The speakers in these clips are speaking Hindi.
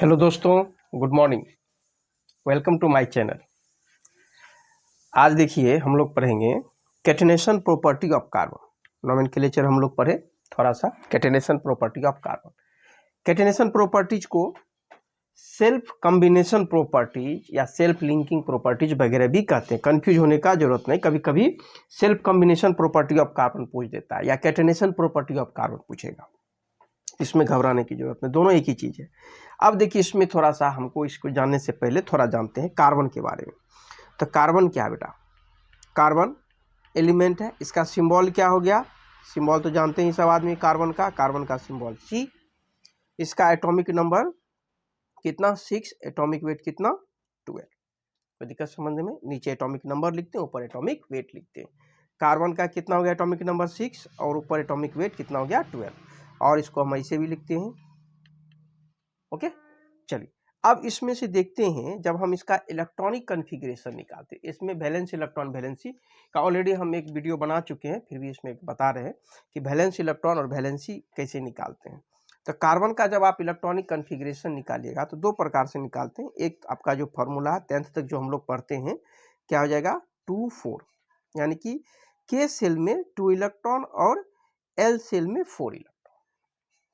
हेलो दोस्तों, good morning. Welcome to my channel. आज देखिए हम लोग पढ़ेंगे catenation property of carbon. Nomenclature हम लोग पढ़े थोड़ा सा catenation property of carbon. Catenation properties को सेल्फ कॉम्बिनेशन प्रॉपर्टीज या सेल्फ लिंकिंग प्रॉपर्टीज वगैरह भी कहते हैं। कंफ्यूज होने का जरूरत नहीं, कभी कभी self combination property of carbon पूछ देता है या कैटेनेशन प्रॉपर्टी ऑफ कार्बन पूछेगा, इसमें घबराने की जरूरत नहीं, दोनों एक ही चीज है। अब देखिए इसमें थोड़ा सा हमको इसको जानने से पहले थोड़ा जानते हैं कार्बन के बारे में। तो कार्बन क्या है बेटा? कार्बन एलिमेंट है, इसका सिंबल क्या हो गया? सिंबल तो जानते हैं सब आदमी कार्बन का सिंबल C। इसका एटॉमिक नंबर कितना? 6। एटॉमिक वेट कितना? 12। कोई दिक्कत समझने में? नीचे एटॉमिक नंबर लिखते हैं, ऊपर एटॉमिक वेट लिखते हैं। कार्बन का कितना हो गया एटॉमिक नंबर? 6 और ऊपर एटॉमिक वेट कितना हो गया? 12। और इसको हम ऐसे भी लिखते हैं। ओके, चलिए अब इसमें से देखते हैं, जब हम इसका इलेक्ट्रॉनिक कॉन्फ़िगरेशन निकालते हैं, इसमें वैलेंस इलेक्ट्रॉन वैलेंसी का ऑलरेडी हम एक वीडियो बना चुके हैं, फिर भी इसमें बता रहे हैं कि वैलेंस इलेक्ट्रॉन और वैलेंसी कैसे निकालते हैं। तो कार्बन का जब आप इलेक्ट्रॉनिक कॉन्फ़िगरेशन निकालिएगा तो दो प्रकार से निकालते हैं। एक आपका जो फॉर्मूला है 10th तक जो हम लोग पढ़ते हैं, क्या हो जाएगा? 2 4, यानी कि K सेल में 2 इलेक्ट्रॉन और L सेल में 4 इलेक्ट्रॉन।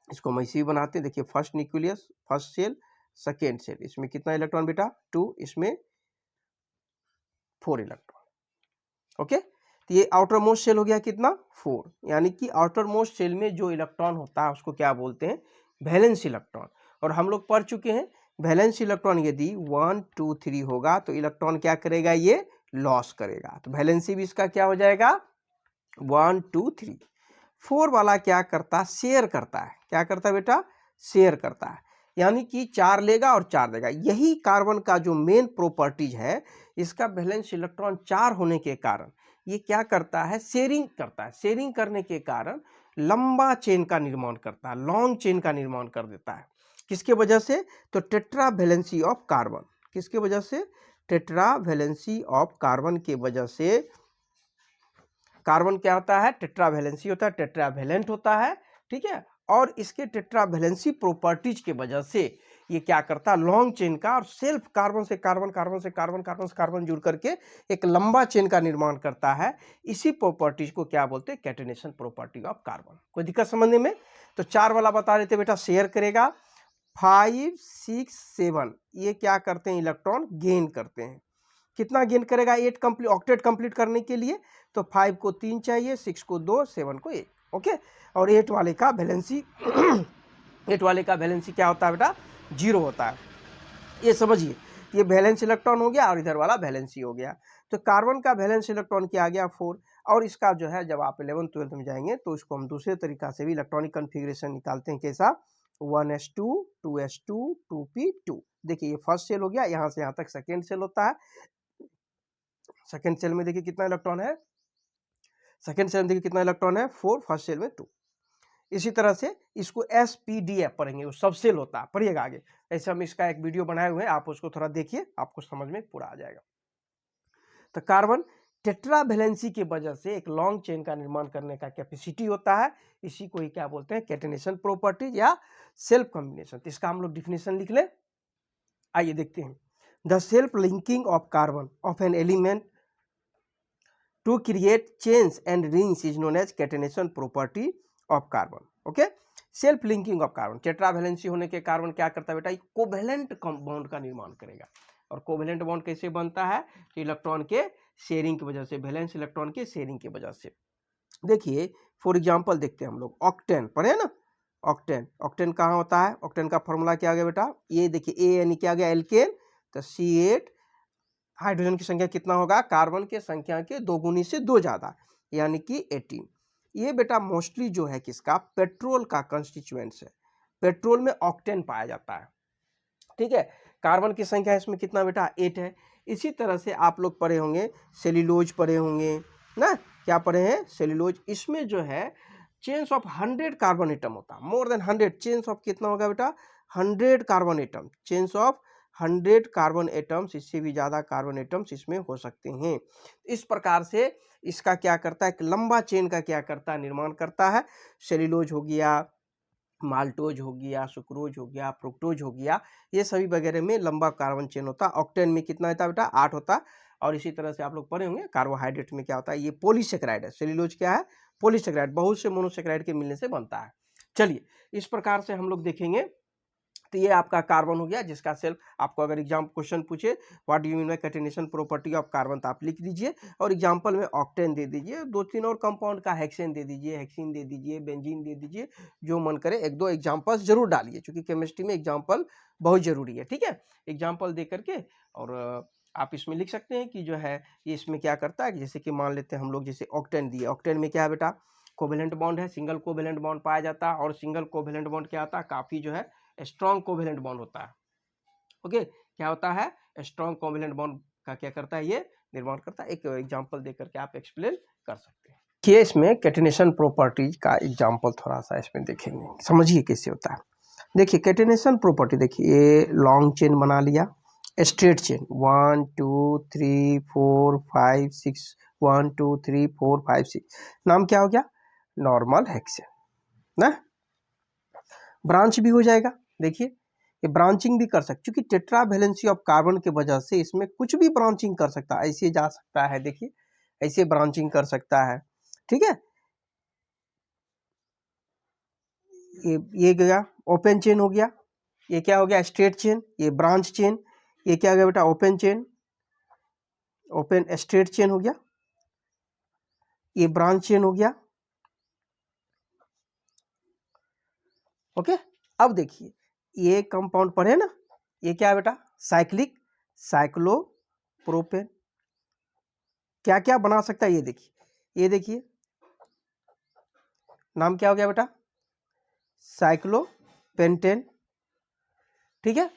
इसको हम ऐसे ही बनाते हैं। देखिए first nucleus, first cell, second cell, इसमें कितना इलेक्ट्रॉन बेटा? 2, इसमें 4 इलेक्ट्रॉन। ओके, तो ये आउटर मोस्ट सेल हो गया कितना? 4, यानी कि आउटर मोस्ट सेल में जो इलेक्ट्रॉन होता है उसको क्या बोलते हैं? Valence electron. और हम लोग पढ़ चुके हैं वैलेंस इलेक्ट्रॉन यदि 1 2 3 होगा तो इलेक्ट्रॉन क्या करेगा? ये लॉस करेगा। तो वैलेंसी भी इसका क्या हो जाएगा? 1 2 3। 4 वाला क्या करता? शेयर करता है। क्या करता है बेटा? शेयर करता है, यानी कि 4 लेगा और 4 देगा। यही कार्बन का जो मेन प्रॉपर्टीज है, इसका वैलेंस इलेक्ट्रॉन 4 होने के कारण ये क्या करता है? शेयरिंग करता है। शेयरिंग करने के कारण लंबा चेन का निर्माण करता है, लॉन्ग चेन का निर्माण कर देता है। किसके वजह से? तो टेट्रा वैलेंसी ऑफ कार्बन। किसके वजह से? टेट्रा वैलेंसी ऑफ कार्बन के वजह से। कार्बन क्या होता है? टेट्रा वैलेंसी होता है, टेट्रा वैलेंट होता है, ठीक है। और इसके टेट्रा वैलेंसी प्रॉपर्टीज के वजह से ये क्या करता है? लॉन्ग चेन का और सेल्फ कार्बन से कार्बन, कार्बन से कार्बन, कार्बन से कार्बन जुड़ करके एक लंबा चेन का निर्माण करता है। इसी प्रॉपर्टीज को क्या बोलते हैं? Catenation property of carbon. कोई दिक्कत समझने में? तो 4 वाला बता देते बेटा, शेयर करेगा। 5 6 7 ये क्या करते हैं? इलेक्ट्रॉन गेन करते हैं। कितना गेन करेगा? 8 कंप्लीट, ऑक्टेट कंप्लीट करने के लिए तो 5 को 3 चाहिए, 6 को 2, 7 को 1। ओके, और 8 वाले का वैलेंसी 8 वाले का वैलेंसी क्या होता है बेटा? 0 होता है। ये समझिए, ये वैलेंस इलेक्ट्रॉन हो गया और इधर वाला वैलेंसी हो गया। तो कार्बन का वैलेंस इलेक्ट्रॉन क्या आ गया? 4। और इसका जो है, जब आप 11th 12th में जाएंगे तो इसको हम दूसरे तरीका से भी इलेक्ट्रॉनिक कॉन्फ़िगरेशन निकालते हैं। कैसा? 1s2 2s2 2p2। देखिए ये फर्स्ट सेल हो गया, यहाँ से यहाँ तक सेकेंड सेल होता है। सेकेंड सेल में देखिए कितना इलेक्ट्रॉन है? सेकेंड सेल में देखिए कितना इलेक्ट्रॉन है? 4। फर्स्ट सेल में 2। इसी तरह से इसको SPDF पढ़ेंगे, वो सब सेल होता है, पढ़िएगा आगे। ऐसे हम इसका एक वीडियो बनाए हुए हैं, आप उसको थोड़ा देखिए, आपको समझ में पूरा आ जाएगा। तो कार्बन टेट्रा वैलेंसी की वजह से एक लॉन्ग चेन का निर्माण करने का कैपेसिटी होता है। इसी को ही क्या बोलते हैं? कैटेनेशन प्रॉपर्टीज या सेल्फ कॉम्बिनेशन। तो इसका हम लोग डिफिनेशन लिख लें। आइए देखते हैं। The self linking of carbon of an element to create chains and rings is known as catenation property of carbon. Okay, self linking of carbon. Tetra valency होने के कार्बन क्या करता है बेटा? कोवेलेंट बॉन्ड का निर्माण करेगा। और कोवेलेंट बॉन्ड कैसे बनता है? तो इलेक्ट्रॉन के शेयरिंग की वजह से, वैलेंस इलेक्ट्रॉन के शेयरिंग की वजह से। देखिए फॉर एग्जांपल देखते हैं हम लोग, ऑक्टेन पढ़े ना? ऑक्टेन, ऑक्टेन कहाँ होता है? ऑक्टेन का फॉर्मूला क्या आ गया बेटा? ये देखिए ए यानी क्या आ गया? एल्केन। तो C8 हाइड्रोजन की संख्या कितना होगा? कार्बन के संख्या के 2 गुनी से 2 ज्यादा, यानी कि 18। ये बेटा मोस्टली जो है किसका? पेट्रोल का कंस्टिट्यूएंट्स है। पेट्रोल में ऑक्टेन पाया जाता है, ठीक है। कार्बन की संख्या इसमें कितना बेटा? 8 है। इसी तरह से आप लोग पढ़े होंगे सेल्यूलोज, पढ़े होंगे ना? क्या पढ़े हैं? सेल्यूलोज। इसमें जो है चेन्स ऑफ 100 कार्बन एटम होता है, मोर देन 100। चेन्स ऑफ कितना होगा बेटा? 100 carbon atom. Chains of 100 carbon atoms, इससे भी ज्यादा कार्बन एटम्स इसमें हो सकते हैं। इस प्रकार से इसका क्या करता है? एक लंबा चेन का क्या करता है? निर्माण करता है। सेल्यूलोज हो गया, माल्टोज हो गया, सुक्रोज हो गया, फ्रुक्टोज हो गया, ये सभी वगैरह में लंबा कार्बन चेन होता है। ऑक्टेन में कितना होता है बेटा? 8 होता है। और इसी तरह से आप लोग पढ़े होंगे कार्बोहाइड्रेट में क्या होता है? ये पॉलीसेकेराइड है। सेल्यूलोज क्या है? पॉलीसेकेराइड, बहुत से मोनोसेकेराइड के मिलने से बनता है। चलिए, इस प्रकार से हम लोग देखेंगे। तो ये आपका कार्बन हो गया, जिसका सेल्फ आपको अगर एग्जाम क्वेश्चन पूछे what do you mean by catenation property of carbon, तो आप लिख दीजिए और एग्जांपल में ऑक्टेन दे दीजिए, 2-3 और कंपाउंड का हेक्सेन दे दीजिए, हेक्सिन दे दीजिए, बेंजीन दे दीजिए, जो मन करे। 1-2 एग्जांपल्स जरूर डालिए, क्योंकि केमिस्ट्री में एग्जांपल बहुत जरूरी है। ठीक है, एग्जांपल दे करके और आप इसमें लिख सकते हैं कि जो है ये इसमें क्या करता है। जैसे कि मान लेते हैं हम लोग, जैसे ऑक्टेन दिए, ऑक्टेन में क्या है बेटा? कोवेलेंट बॉन्ड है, सिंगल कोवेलेंट बॉन्ड पाया जाता है। और सिंगल कोवेलेंट बॉन्ड क्या होता है? काफी जो है स्ट्रॉन्ग कोवेलेंट बॉन्ड होता है। ओके, क्या होता है? स्ट्रॉन्ग कोवेलेंट बॉन्ड का क्या करता है? ये निर्माण करता है। एक एग्जांपल देकर के आप एक्सप्लेन कर सकते हैं। देखिए, इसमें कैटेनेशन प्रॉपर्टीज का एग्जांपल थोड़ा सा इसमें देखेंगे, समझिए कैसे होता है। देखिए, कैटेनेशन प्रॉपर्टी, देखिए ये लॉन्ग चेन बना लिया, स्ट्रेट चेन 1 2 3 4 5 6, 1 2 3 4 5 6, नाम क्या हो गया? नॉर्मल हेक्सेन ना। ब्रांच भी हो जाएगा। देखिए, ये ब्रांचिंग भी कर सकते, क्योंकि टेट्रा वैलेंसी ऑफ कार्बन के वजह से इसमें कुछ भी ब्रांचिंग कर सकता है। ऐसे जा सकता है, देखिए ऐसे ब्रांचिंग कर सकता है। ठीक है, ये गया ओपन चेन हो गया। ये क्या हो गया? Straight chain. ये ब्रांच चेन। ये क्या हो गया बेटा? Open chain, open straight chain हो गया। ये ब्रांच चेन हो गया। ओके, अब देखिए ये कंपाउंड पढ़े ना, ये क्या है बेटा? Cyclic cyclopropane. क्या क्या बना सकता है? ये देखिए, ये देखिए नाम क्या हो गया बेटा? साइक्लोपेंटेन। ठीक है,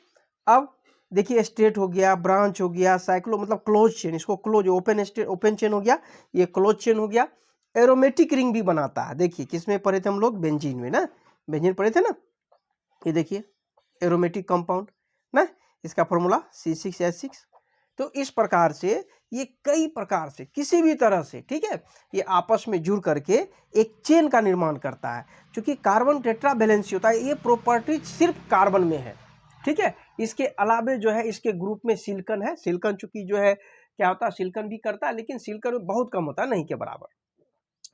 अब देखिए स्ट्रेट हो गया, ब्रांच हो गया, साइक्लो मतलब क्लोज चेन, इसको क्लोज, ओपन चेन हो गया, ये क्लोज चेन हो गया। एरोमेटिक रिंग भी बनाता है। देखिए किसमें पढ़े थे हम लोग? बेंजीन में ना, बेंजीन पढ़े थे ना। ये देखिए एरोमेटिक कंपाउंड ना, इसका फॉर्मूला C6H6। तो इस प्रकार से ये कई प्रकार से किसी भी तरह से, ठीक है, ये आपस में जुड़ करके एक चेन का निर्माण करता है। क्योंकि कार्बन टेट्रा वैलेंसी होता है, ये प्रॉपर्टी सिर्फ कार्बन में है। ठीक है, इसके अलावे जो है इसके ग्रुप में सिलिकॉन है। सिलिकॉन चूंकि जो है क्या होता है? सिलिकॉन भी करता है, लेकिन सिलिकॉन में बहुत कम होता है, नहीं के बराबर।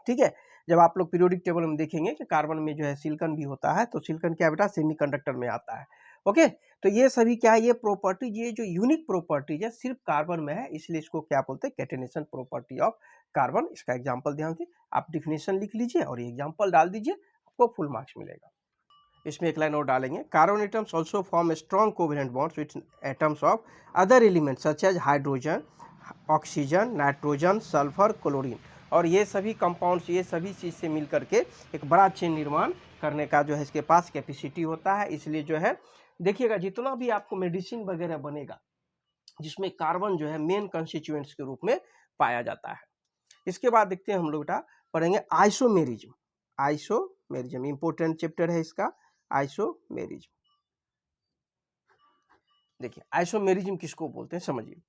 ठीक है, जब आप लोग पीरियोडिक टेबल में देखेंगे कि कार्बन में जो है सिलिकॉन भी होता है, तो सिलिकॉन क्या बेटा? सेमीकंडक्टर में आता है। ओके, तो ये सभी क्या है? ये प्रॉपर्टी, ये जो यूनिक प्रॉपर्टीज है सिर्फ कार्बन में है, इसलिए इसको क्या बोलते हैं? Catenation property of carbon. इसका एग्जांपल ध्यान से आप डिफिनेशन लिख लीजिए और ये एग्जांपल डाल दीजिए, आपको फुल मार्क्स मिलेगा। इसमें एक लाइन और डालेंगे, carbon atoms also form strong covalent bonds with atoms of other elements such as hydrogen, oxygen, nitrogen, sulphur, chlorine. और ये सभी कंपाउंड्स, ये सभी चीज़ से मिल करके एक बड़ा चेन निर्माण करने का जो है इसके पास कैपेसिटी होता है। इसलिए जो है देखिएगा, जितना भी आपको मेडिसिन वगैरह बनेगा जिसमें कार्बन जो है मेन कंस्टिट्यूएंट्स के रूप में पाया जाता है। इसके बाद देखते हैं हम लोग बेटा पढ़ेंगे आइसोमेरिज्म। आइसोमेरिज्म इंपॉर्टेंट चैप्टर है इसका, आइसोमेरिज्म। देखिए आइसोमेरिज्म किसको बोलते हैं समझिए।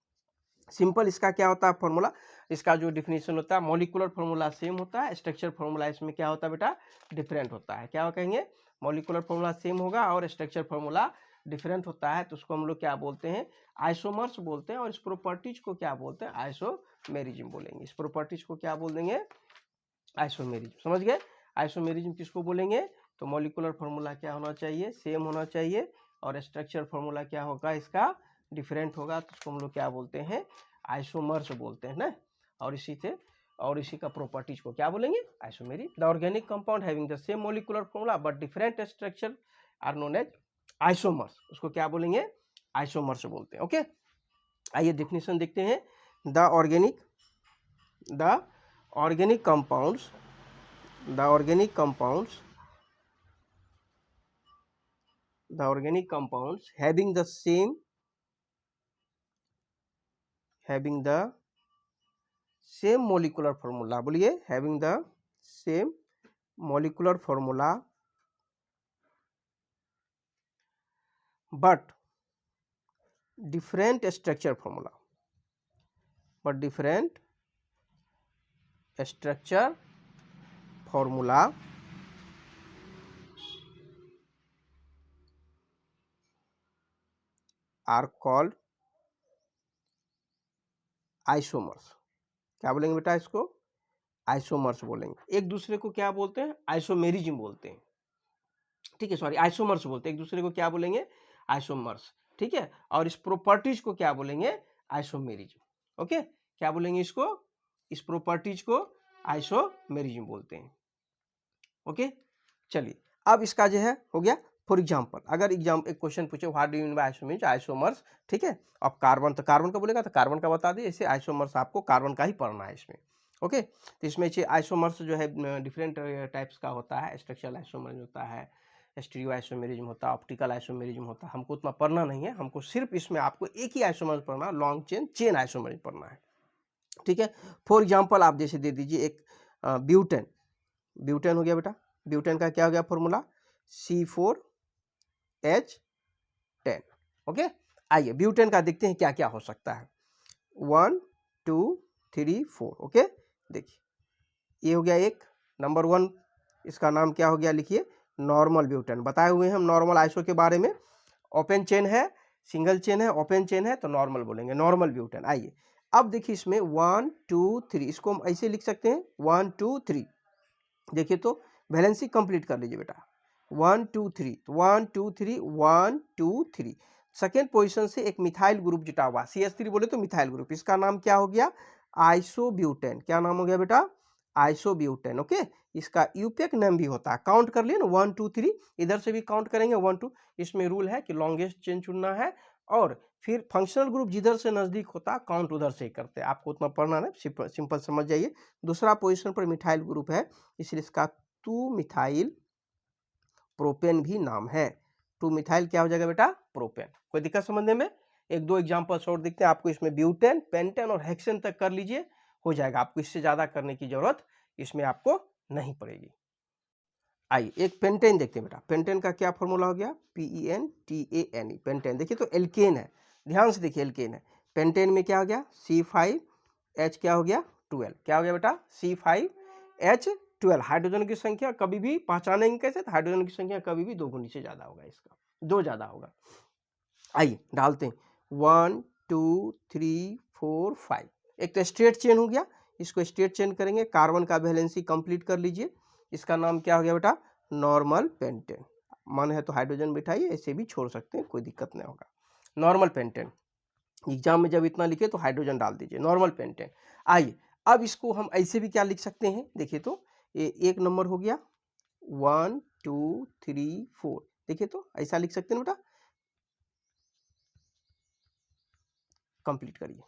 सिंपल इसका क्या होता है फॉर्मूला, इसका जो डिफिनेशन होता है, मॉलिक्यूलर फॉर्मूला सेम होता है, स्ट्रक्चर फॉर्मूला इसमें क्या होता है बेटा? डिफरेंट होता है। क्या कहेंगे? मॉलिक्यूलर फॉर्मूला सेम होगा और स्ट्रक्चर फॉर्मूला डिफरेंट होता है, तो उसको हम लोग क्या बोलते हैं? आइसोमर्स बोलते हैं। और इस प्रॉपर्टीज को क्या बोलते हैं? आइसोमेरिज्म बोलेंगे। इस प्रॉपर्टीज को क्या बोल देंगे? आइसोमेरिज्म। समझ गए? आइसोमेरिज्म किसको बोलेंगे? तो मॉलिक्यूलर फॉर्मूला क्या होना चाहिए? सेम होना चाहिए। और स्ट्रक्चर फॉर्मूला क्या होगा इसका? डिफरेंट होगा, तो उसको हम लोग क्या बोलते हैं? आइसोमर्स बोलते हैं ना। और इसी का प्रॉपर्टीज को क्या बोलेंगे? Isomerism. The organic compound having the same molecular formula but different structure are known as isomers. उसको क्या बोलेंगे? आइसोमर्स बोलते हैं। ओके, आइए डेफिनेशन देखते हैं। The organic compounds the organic compounds having the same molecular formula, बोलिए, having the same molecular formula but different structure formula, are called isomers. क्या बोलेंगे बेटा इसको? आइसोमर्स बोलेंगे। एक दूसरे को क्या बोलते हैं? आइसोमेरिज्म बोलते हैं, ठीक है, सॉरी आइसोमर्स बोलते हैं। एक दूसरे को क्या बोलेंगे? आइसोमर्स, ठीक है। और इस प्रॉपर्टीज को क्या बोलेंगे? आइसोमेरिज्म। ओके, क्या बोलेंगे इसको? इस प्रॉपर्टीज को आइसोमेरिज्म बोलते हैं। ओके, चलिए अब इसका जो है हो गया। फॉर एग्जांपल अगर एक क्वेश्चन पूछे what do you mean by isomerism, isomers, ठीक है। अब कार्बन, तो कार्बन का बोलेगा तो कार्बन का बता दिए, ऐसे आइसोमर्स आपको कार्बन का ही पढ़ना है इसमें। ओके, तो इसमें आइसोमर्स जो है डिफरेंट टाइप्स का होता है। स्ट्रक्चरल आइसोमरिज्म होता है, स्टीरियो आइसोमेरिज्म होता है, ऑप्टिकल आइसोमेरिज्म होता है। हमको उतना पढ़ना नहीं है, हमको सिर्फ इसमें आपको एक ही आइसोमर्स पढ़ना, लॉन्ग चेन आइसोमरिज्म पढ़ना है, ठीक है। फॉर एग्जांपल आप जैसे दे दीजिए एक ब्यूटेन। ब्यूटेन हो गया बेटा, ब्यूटेन का क्या हो गया फॉर्मूला? C4H10। ओके, आइए ब्यूटेन का देखते हैं क्या क्या हो सकता है। 1 2 3 4। ओके, देखिए ये हो गया एक नंबर 1। इसका नाम क्या हो गया? लिखिए नॉर्मल ब्यूटेन। बताए हुए हैं हम नॉर्मल आइसो के बारे में। ओपन चेन है, सिंगल चेन है, ओपन चेन है तो नॉर्मल बोलेंगे, नॉर्मल ब्यूटेन। आइए अब देखिए इसमें 1 2 3, इसको हम ऐसे लिख सकते हैं 1 2 3। देखिए तो वैलेंसी कंप्लीट कर लीजिए बेटा। 1 2 3, 1 2 3 1 2 3। सेकेंड पोजीशन से एक मिथाइल ग्रुप जुटा हुआ, CH3 बोले तो मिथाइल ग्रुप, इसका नाम क्या हो गया? आइसोब्यूटेन। क्या नाम हो गया बेटा? आइसोब्यूटेन। ओके, इसका यूपेक नेम भी होता है। काउंट कर लिए ना 1 2 3, इधर से भी काउंट करेंगे 1 2। इसमें रूल है कि लॉन्गेस्ट चेन चुनना है और फिर फंक्शनल ग्रुप जिधर से नजदीक होता है काउंट उधर से ही करते हैं। आपको उतना पढ़ना नहीं, सिंपल समझ जाइए। दूसरा पोजीशन पर मिथाइल ग्रुप है, इसलिए इसका 2 मिथाइल प्रोपेन भी नाम है। 2 मिथाइल क्या हो जाएगा बेटा? प्रोपेन। कोई दिक्कत समझने में? एक दो एग्जांपल्स और देखते हैं आपको इसमें। ब्यूटेन, पेंटेन और हेक्सेन तक कर लीजिए, हो जाएगा। आपको इससे ज्यादा करने की जरूरत इसमें आपको नहीं पड़ेगी। आइए एक पेंटेन देखते हैं बेटा। पेंटेन का क्या फॉर्मूला हो गया? PENTANE, pentane. देखिए तो एल्केन है, ध्यान से देखिए एल्केन है। पेंटेन में क्या हो गया? C5H क्या हो गया? 12। क्या हो गया बेटा? C5H12। हाइड्रोजन की संख्या कभी भी पहचानेंगे कैसे? तो हाइड्रोजन की संख्या कभी भी 2 गुनी से ज्यादा होगा, इसका 2 ज्यादा होगा। आइए डालते हैं 1 2 3 4 5। एक तो स्ट्रेट चेन हो गया, इसको स्ट्रेट चेन करेंगे। कार्बन का वैलेंसी कंप्लीट कर लीजिए। इसका नाम क्या हो गया बेटा? Normal pentane. मन है तो हाइड्रोजन बिठाइए, ऐसे भी छोड़ सकते हैं, कोई दिक्कत नहीं होगा। नॉर्मल पेंटेन, एग्जाम में जब इतना लिखे तो हाइड्रोजन डाल दीजिए, नॉर्मल पेंटेन। आइए अब इसको हम ऐसे भी क्या लिख सकते हैं? देखिए तो ये एक नंबर हो गया 1 2 3 4। देखिए तो ऐसा लिख सकते हैं बेटा। कंप्लीट करिए।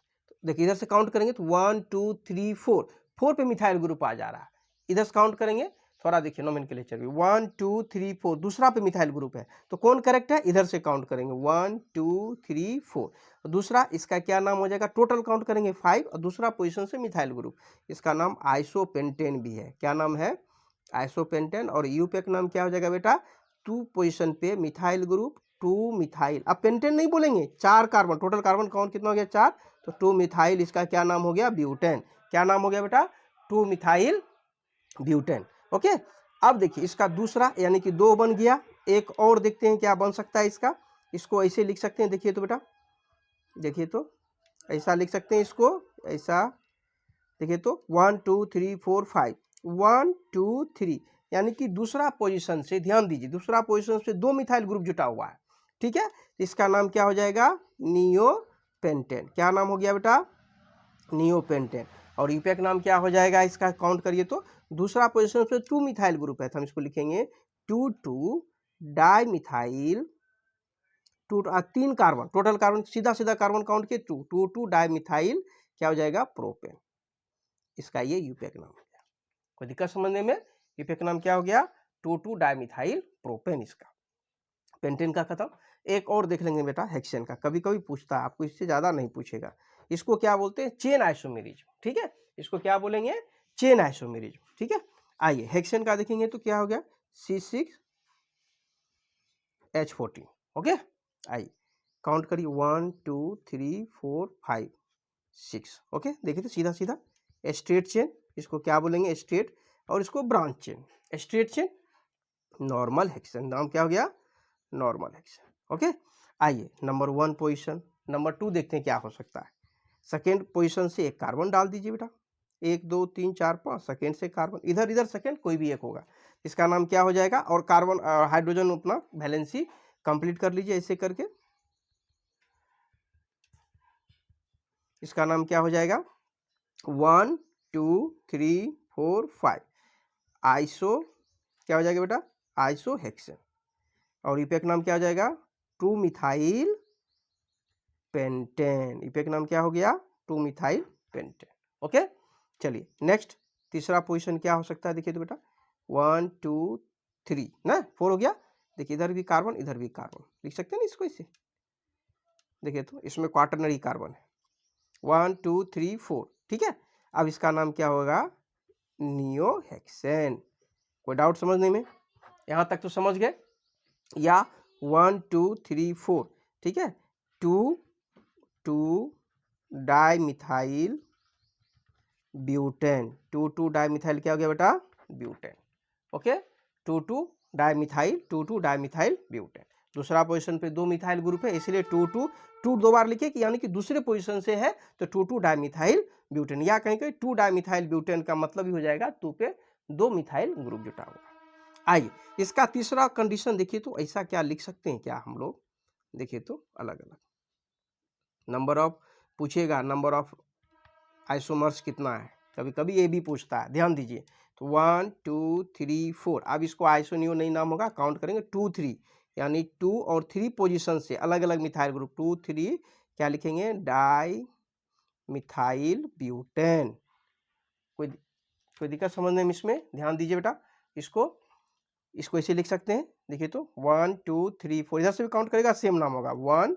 देखिए इधर से काउंट करेंगे तो 1 2 3 4, 4 पे मिथाइल ग्रुप आ जा रहा है। इधर से काउंट करेंगे, थोड़ा देखिए नोमेनक्लेचर भी 1 2 3 4, दूसरा पे मिथाइल ग्रुप है तो कौन करेक्ट है? इधर से काउंट करेंगे 1 2 3 4। दूसरा इसका क्या नाम हो जाएगा? टोटल काउंट करेंगे 5 और दूसरा पोजीशन से मिथाइल ग्रुप, इसका नाम आइसोपेंटेन भी है। क्या नाम है? आइसोपेंटेन। और यूपेक नाम क्या हो जाएगा बेटा? 2 पोजीशन पे मिथाइल ग्रुप, 2 मिथाइल। अब पेंटेन नहीं बोलेंगे, 4 कार्बन, टोटल कार्बन काउंट कितना हो गया? 4, तो 2 मिथाइल, इसका क्या नाम हो गया? ब्यूटेन। क्या नाम हो गया बेटा? 2 मिथाइल ब्यूटेन। ओके, अब देखिए इसका दूसरा यानी कि 2 बन गया। एक और देखते हैं क्या बन सकता है इसका। इसको ऐसे लिख सकते हैं, देखिए तो बेटा, देखिए तो ऐसा लिख सकते हैं इसको, ऐसा देखिए तो 1 2 3 4 5, 1 2 3, यानी कि दूसरा पोजीशन से, ध्यान दीजिए, दूसरा पोजीशन से 2 मिथाइल ग्रुप जुटा हुआ है, ठीक है। इसका नाम क्या हो जाएगा? नियोपेंटेन। क्या नाम हो गया बेटा? नियोपेंटेन। और यूपेक नाम क्या हो जाएगा इसका? काउंट करिए तो दूसरा पोजीशन से 2 मिथाइल ग्रुप है तो हम इसको लिखेंगे 2 2 di methyl, 3 carbon, total carbon सीधा सीधा कार्बन काउंट किए 2 2 2 डाई मिथाइल, क्या हो जाएगा? प्रोपेन। इसका ये यूपेक नाम हो गया। कोई दिक्कत समझने में? यूपेक नाम क्या हो गया? 2 2 डाइमिथाइल प्रोपेन। इसका पेंटेन का खत्म। एक और देख लेंगे बेटा हेक्सेन का, कभी कभी पूछता है, आपको इससे ज्यादा नहीं पूछेगा। इसको क्या बोलते हैं? चेन आइसोमेरिज्म, ठीक है। इसको क्या बोलेंगे? चेन आइसोमेरिज्म, ठीक है। आइए हेक्सेन का देखेंगे तो क्या हो गया? C6H14। ओके, आइए काउंट करिए 1 2 3 4 5 6। ओके, देखिए तो सीधा सीधा स्ट्रेट चेन, इसको क्या बोलेंगे? स्ट्रेट। और इसको branch chain, straight chain, normal hexane. नाम क्या हो गया? Normal hexane. ओके, आइए नंबर 1 पोजीशन, नंबर 2 देखते हैं क्या हो सकता है। सेकेंड पोजीशन से एक कार्बन डाल दीजिए बेटा, 1 2 3 4 5 सेकेंड से कार्बन, इधर इधर सेकेंड कोई भी एक होगा, इसका नाम क्या हो जाएगा। और कार्बन हाइड्रोजन अपना वैलेंसी कंप्लीट कर लीजिए ऐसे करके, इसका नाम क्या हो जाएगा 1 2 3 4 5 आइसो, क्या हो जाएगा बेटा आइसोहेक्सेन। और इपेक नाम क्या हो जाएगा 2 मिथाइल पेंटेन, इपेक नाम क्या हो गया 2 मिथाइल पेंटेन। ओके चलिए नेक्स्ट तीसरा पोजीशन क्या हो सकता है, देखिए तो बेटा 1 2 3 ना 4 हो गया। देखिए इधर भी कार्बन इधर भी कार्बन, लिख सकते हैं ना इसको इसे, देखिए तो इसमें क्वाटरनरी कार्बन है 1 2 3 4, ठीक है। अब इसका नाम क्या होगा नियोहेक्सेन। कोई डाउट समझने में, यहां तक तो समझ गए। या 1 2 3 4, ठीक है 2 2 di methyl butane, 2 2 di methyl क्या हो गया बेटा butane. Okay 2 2 di methyl 2 2 di methyl butane. दूसरा पोजीशन पे 2 मिथाइल ग्रुप है इसलिए 2 2 2 दो बार लिखे कि यानी कि दूसरे पोजीशन से है तो 2 2 डाई मिथाइल ब्यूटेन, या कहीं कहीं 2 डाई मिथाइल ब्यूटेन का मतलब ही हो जाएगा 2 पे 2 मिथाइल ग्रुप जुटा हुआ। आइए इसका तीसरा कंडीशन देखिए तो ऐसा क्या लिख सकते हैं क्या हम लोग, देखिए तो अलग अलग नंबर ऑफ पूछेगा, नंबर ऑफ आइसोमर्स कितना है, कभी कभी ये भी पूछता है, ध्यान दीजिए। तो 1 2 3 4, अब इसको आइसोनियो नहीं नाम होगा, काउंट करेंगे 2 3, यानी 2 और 3 पोजीशन से अलग अलग मिथाइल ग्रुप 2 3 क्या लिखेंगे डाई मिथाइल ब्यूटेन। कोई दिक्कत समझने में इसमें, ध्यान दीजिए बेटा। इसको ऐसे लिख सकते हैं, देखिए तो 1 2 3 4, इधर से भी काउंट करेगा सेम नाम होगा 1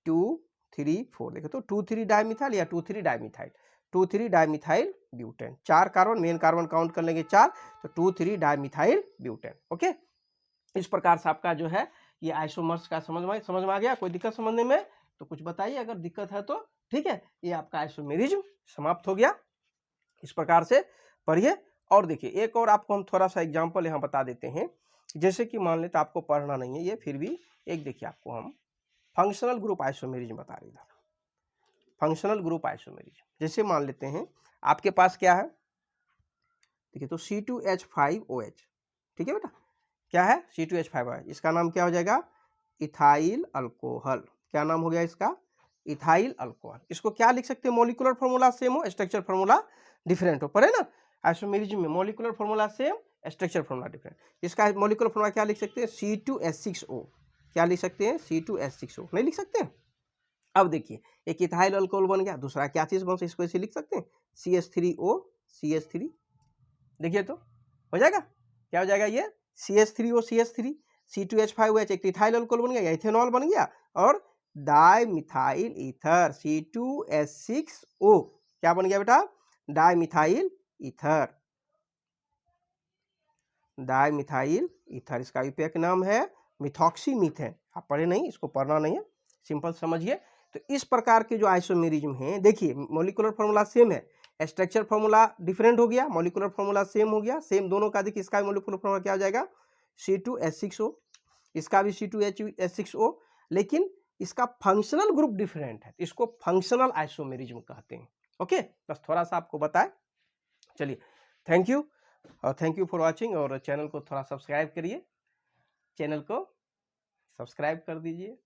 2 3 4, देखो तो 2 3 डाइमिथाइल या 2 3 dimethyl 2 3 dimethyl butane, 4 carbon, main carbon count कर लेंगे 4, तो 2 3 डाइमिथाइल ब्यूटेन। ओके इस प्रकार से आपका जो है ये आइसोमर्स का समझ में आ गया। कोई दिक्कत समझने में तो कुछ बताइए, अगर दिक्कत है तो ठीक है। ये आपका आइसोमेरिज्म समाप्त हो गया, इस प्रकार से पढ़िए। और देखिए एक और आपको हम थोड़ा सा एग्जांपल यहाँ बता देते हैं, जैसे कि मान लेते आपको पढ़ना नहीं है ये, फिर भी एक देखिए आपको हम फंक्शनल ग्रुप आइसोमेरिज्म बता रहे हैं। फंक्शनल ग्रुप आइसोमेरिज्म जैसे मान लेते हैं आपके पास क्या है, देखिए तो C2H5OH, ठीक है बेटा, क्या है C2H5OH, इसका नाम क्या हो जाएगा इथाइल अल्कोहल। क्या नाम हो गया इसका इथाइल अल्कोहल। इसको क्या लिख सकते हैं, मॉलिक्यूलर फॉर्मूला सेम हो स्ट्रक्चर फॉर्मूला डिफरेंट हो, पढ़े ना आइसोमेरिज्म में molecular formula same structure formula different. इसका मॉलिक्यूलर फॉर्मूला क्या लिख सकते हैं C2H6O, क्या लिख सकते हैं C2H6O, नहीं लिख सकते हैं। अब देखिए एक इथाइल अल्कोहल बन गया, दूसरा क्या चीज बन सकता है, इसको ऐसे लिख सकते हैं CH3O CH3, देखिए तो हो जाएगा, क्या हो जाएगा ये CH3O CH3, C2H5OH एक इथाइल अल्कोहल बन गया, इथेनॉल बन गया, और डाई मिथाइल ईथर C2H6O क्या बन गया बेटा di methyl ether, di methyl ether. इसका इपेक नाम है मिथॉक्सीमीथेन, आप पढ़े नहीं, इसको पढ़ना नहीं है, सिंपल समझिए। तो इस प्रकार के जो आइसोमेरिज्म हैं, देखिए मॉलिक्यूलर फॉर्मूला सेम है, स्ट्रक्चर फॉर्मूला डिफरेंट हो गया, मॉलिक्यूलर फॉर्मूला सेम हो गया, सेम दोनों का। देखिए इसका मॉलिक्यूलर फॉर्मूला क्या हो जाएगा C2H6O, इसका भी C2H6O, लेकिन इसका फंक्शनल ग्रुप डिफरेंट है, इसको फंक्शनल आइसोमेरिज्म कहते हैं। ओके बस थोड़ा सा आपको बताएं। चलिए थैंक यू, और थैंक यू फॉर वॉचिंग, और चैनल को थोड़ा सब्सक्राइब करिए, चैनल को सब्सक्राइब कर दीजिए।